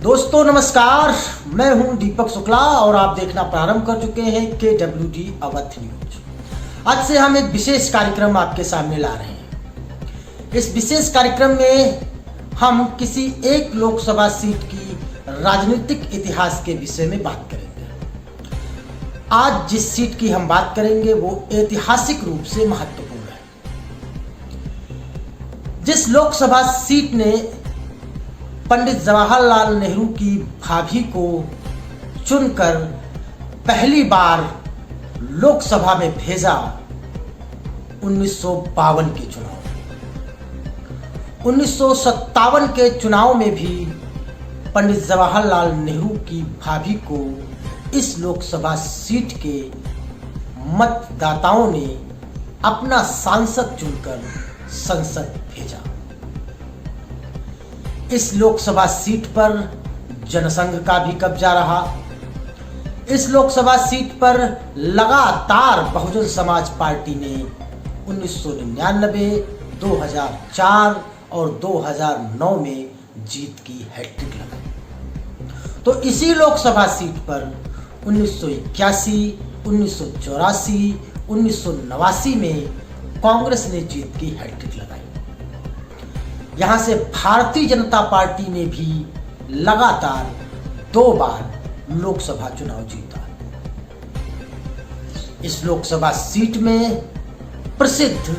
दोस्तों नमस्कार, मैं हूं दीपक शुक्ला और आप देखना प्रारंभ कर चुके हैं KWD अवध न्यूज। आज से हम एक विशेष कार्यक्रम आपके सामने ला रहे हैं। इस विशेष कार्यक्रम में हम किसी एक लोकसभा सीट की राजनीतिक इतिहास के विषय में बात करेंगे। आज जिस सीट की हम बात करेंगे वो ऐतिहासिक रूप से महत्वपूर्ण है। जिस लोकसभा सीट ने पंडित जवाहरलाल नेहरू की भाभी को चुनकर पहली बार लोकसभा में भेजा 1952 के चुनाव में। 1957 के चुनाव में भी पंडित जवाहरलाल नेहरू की भाभी को इस लोकसभा सीट के मतदाताओं ने अपना सांसद चुनकर संसद भेजा। इस लोकसभा सीट पर जनसंघ का भी कब्जा रहा। इस लोकसभा सीट पर लगातार बहुजन समाज पार्टी ने 1999, 2004 और 2009 में जीत की हैट्रिक लगाई। तो इसी लोकसभा सीट पर 1981, 1984, 1989 में कांग्रेस ने जीत की हैट्रिक लगाई। यहां से भारतीय जनता पार्टी ने भी लगातार 2 बार लोकसभा चुनाव जीता। इस लोकसभा सीट में प्रसिद्ध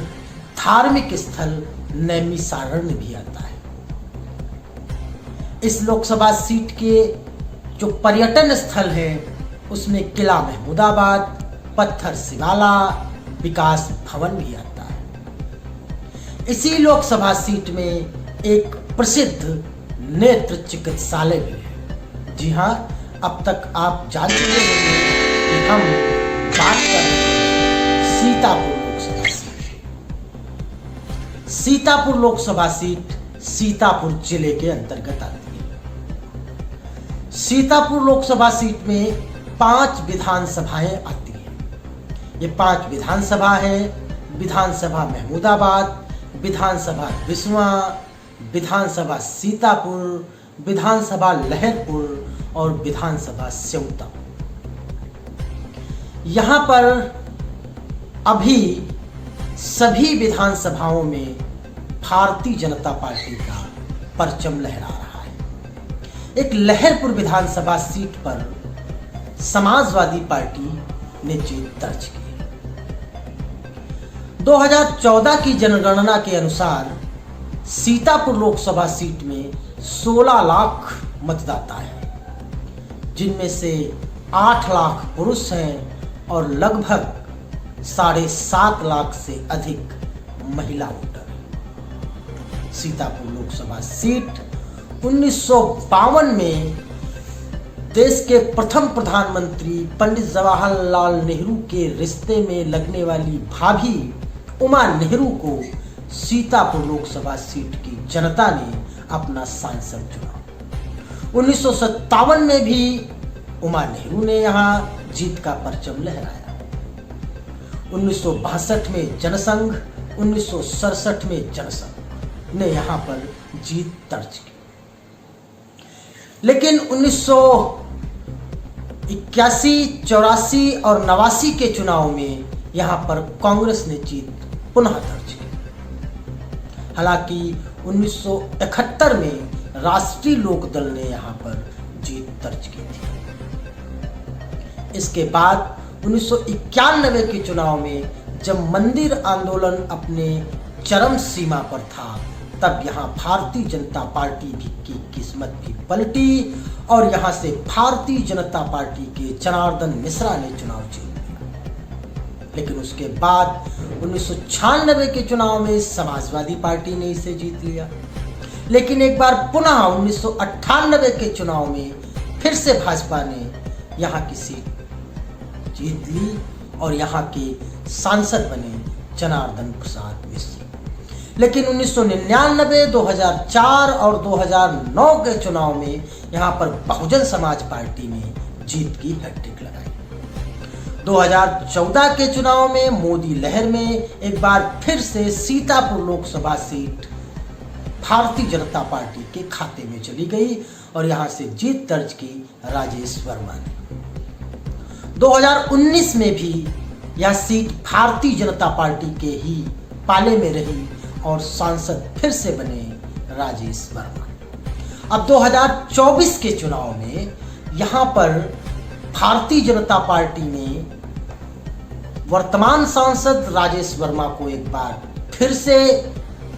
धार्मिक स्थल नैमिषारण्य भी आता है। इस लोकसभा सीट के जो पर्यटन स्थल हैं उसमें किला महमूदाबाद, पत्थर शिवाला, विकास भवन भी आता है। इसी लोकसभा सीट में एक प्रसिद्ध नेत्र चिकित्सालय भी है। जी हाँ, अब तक आप जान चुके होंगे कि हम बात कर रहे हैं सीतापुर लोकसभा सीट। सीतापुर लोकसभा सीट सीतापुर जिले के अंतर्गत आती है। सीतापुर लोकसभा सीट में 5 विधानसभाएं आती हैं। ये 5 विधानसभा है: विधानसभा महमूदाबाद, विधानसभा विसुआ, विधानसभा सीतापुर, विधानसभा लहरपुर और विधानसभा सेवता। यहां पर अभी सभी विधानसभाओं में भारतीय जनता पार्टी का परचम लहरा रहा है। एक लहरपुर विधानसभा सीट पर समाजवादी पार्टी ने जीत दर्ज की। 2014 की जनगणना के अनुसार सीतापुर लोकसभा सीट में 16 लाख मतदाता हैं, जिनमें से 8 लाख पुरुष हैं और लगभग 7.5 लाख से अधिक महिला वोटर हैं। सीतापुर लोकसभा सीट 1952 में देश के प्रथम प्रधानमंत्री पंडित जवाहरलाल नेहरू के रिश्ते में लगने वाली भाभी उमा नेहरू को सीतापुर लोकसभा सीट की जनता ने अपना सांसद चुना। 1957 में भी उमा नेहरू ने यहां जीत का परचम लहराया। 1962 में जनसंघ, 1967 में जनसंघ ने यहां पर जीत दर्ज की। लेकिन 1981, 84 और 89 के चुनाव में यहां पर कांग्रेस ने जीत पुनः दर्ज की। हालांकि 1971 में राष्ट्रीय लोकदल ने यहां पर जीत दर्ज की थी। इसके बाद 1991 के चुनाव में जब मंदिर आंदोलन अपने चरम सीमा पर था, तब यहां भारतीय जनता पार्टी की किस्मत भी पलटी और यहां से भारतीय जनता पार्टी के जनार्दन मिश्रा ने चुनाव जीत लिया। लेकिन उसके बाद 1996 के चुनाव में समाजवादी पार्टी ने इसे जीत लिया। लेकिन एक बार पुनः 1998 के चुनाव में फिर से भाजपा ने यहां की सीट जीत ली और यहां के सांसद बने जनार्दन प्रसाद मिश्र। लेकिन 1999, 2004 और 2009 के चुनाव में यहां पर बहुजन समाज पार्टी ने जीत की हैट्रिक लगाई। 2014 के चुनाव में मोदी लहर में एक बार फिर से सीतापुर लोकसभा सीट भारतीय जनता पार्टी के खाते में चली गई और यहां से जीत दर्ज की राजेश वर्मा ने। 2019 में भी यह सीट भारतीय जनता पार्टी के ही पाले में रही और सांसद फिर से बने राजेश वर्मा। अब 2024 के चुनाव में यहां पर भारतीय जनता पार्टी ने वर्तमान सांसद राजेश वर्मा को एक बार फिर से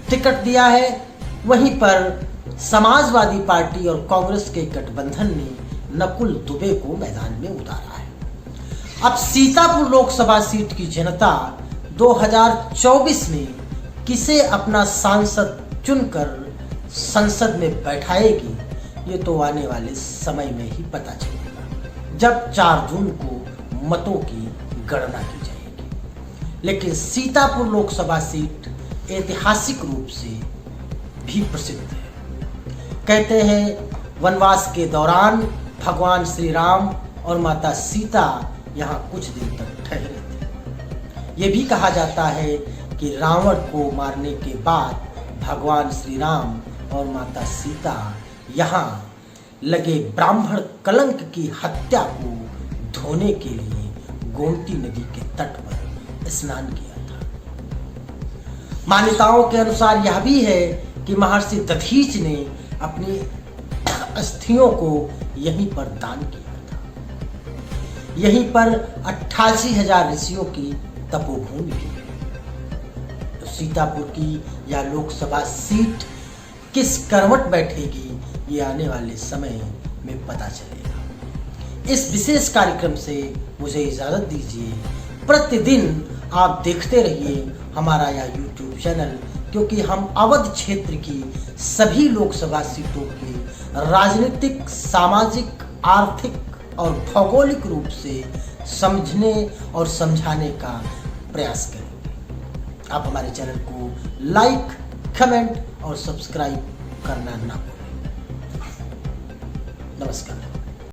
टिकट दिया है। वहीं पर समाजवादी पार्टी और कांग्रेस के गठबंधन ने नकुल दुबे को मैदान में उतारा है। अब सीतापुर लोकसभा सीट की जनता 2024 में किसे अपना सांसद चुनकर संसद में बैठाएगी, ये तो आने वाले समय में ही पता चलेगा, जब 4 जून को मतों की गणना की जाएगी। लेकिन सीतापुर लोकसभा सीट ऐतिहासिक रूप से भी प्रसिद्ध है। कहते हैं वनवास के दौरान भगवान श्री राम और माता सीता यहाँ कुछ दिन तक ठहरे थे। ये भी कहा जाता है कि रावण को मारने के बाद भगवान श्री राम और माता सीता यहाँ लगे ब्राह्मण कलंक की हत्या को धोने के लिए गोमती नदी के तट पर स्नान किया था। मान्यताओं के अनुसार यह भी है कि महर्षि दधीच ने अपनी अस्थियों को यहीं पर दान किया था। यहीं पर 88,000 ऋषियों की तपोभूमि भी है। तो सीतापुर की यह लोकसभा सीट किस करवट बैठेगी, ये आने वाले समय में पता चलेगा। इस विशेष कार्यक्रम से मुझे इजाजत दीजिए। प्रतिदिन आप देखते रहिए हमारा यह YouTube चैनल, क्योंकि हम अवध क्षेत्र की सभी लोकसभा सीटों के राजनीतिक, सामाजिक, आर्थिक और भौगोलिक रूप से समझने और समझाने का प्रयास करेंगे। आप हमारे चैनल को लाइक, कमेंट और सब्सक्राइब करना ना भूलें। नमस्कार।